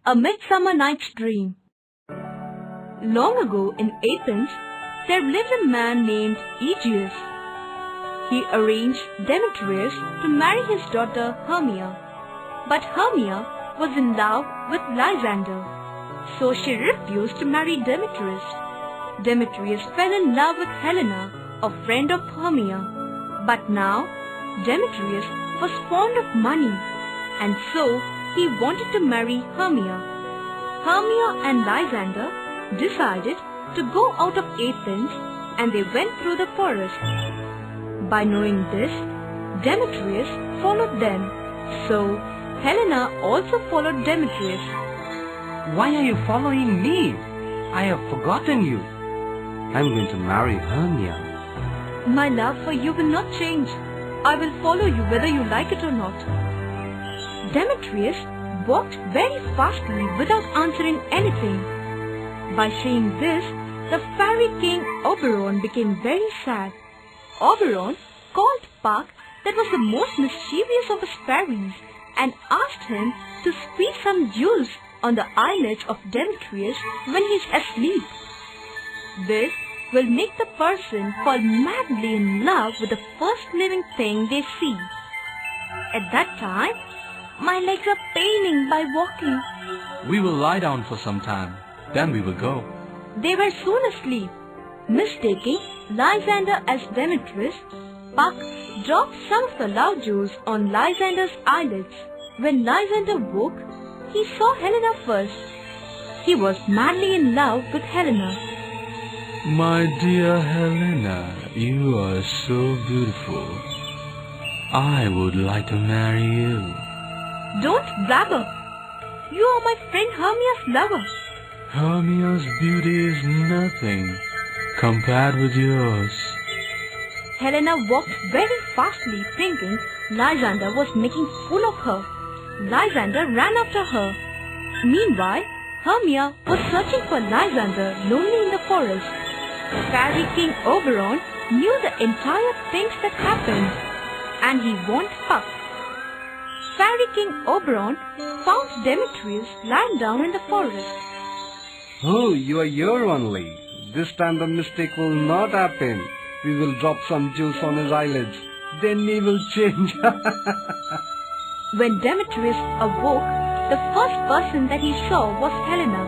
A Midsummer Night's Dream. Long ago in Athens, there lived a man named Aegeus. He arranged Demetrius to marry his daughter Hermia. But Hermia was in love with Lysander, so she refused to marry Demetrius. Demetrius fell in love with Helena, a friend of Hermia. But now, Demetrius was fond of money, and so he wanted to marry Hermia. Hermia and Lysander decided to go out of Athens, and they went through the forest. By knowing this, Demetrius followed them, so Helena also followed Demetrius. Why are you following me? I have forgotten you. I'm going to marry Hermia. My love for you will not change. I will follow you whether you like it or not. Demetrius walked very fastly without answering anything. By saying this, the fairy king Oberon became very sad. Oberon called Puck, that was the most mischievous of his fairies, and asked him to squeeze some juice on the eyelids of Demetrius when he is asleep. This will make the person fall madly in love with the first living thing they see. At that time, my legs are paining by walking. We will lie down for some time, then we will go. They were soon asleep. Mistaking Lysander as Demetrius, Puck dropped some of the love juice on Lysander's eyelids. When Lysander woke, he saw Helena first. He was madly in love with Helena. My dear Helena, you are so beautiful. I would like to marry you. Don't blabber. You are my friend Hermia's lover. Hermia's beauty is nothing compared with yours. Helena walked very fastly, thinking Lysander was making fool of her. Lysander ran after her. Meanwhile, Hermia was searching for Lysander lonely in the forest. Fairy King Oberon knew the entire things that happened, and he warned Puck. Fairy King Oberon found Demetrius lying down in the forest. Oh, you are here only. This time the mistake will not happen. We will drop some juice on his eyelids. Then he will change. When Demetrius awoke, the first person that he saw was Helena.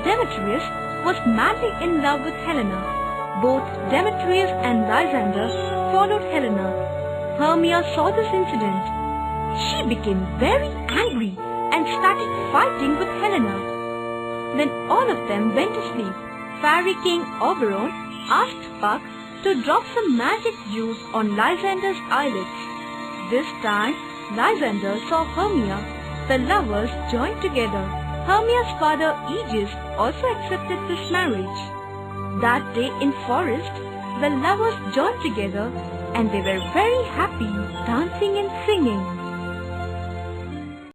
Demetrius was madly in love with Helena. Both Demetrius and Lysander followed Helena. Hermia saw this incident. She became very angry and started fighting with Helena. Then all of them went to sleep. Fairy King Oberon asked Puck to drop some magic juice on Lysander's eyelids. This time, Lysander saw Hermia. The lovers joined together. Hermia's father Aegeus also accepted this marriage. That day in forest, the lovers joined together and they were very happy, dancing and singing.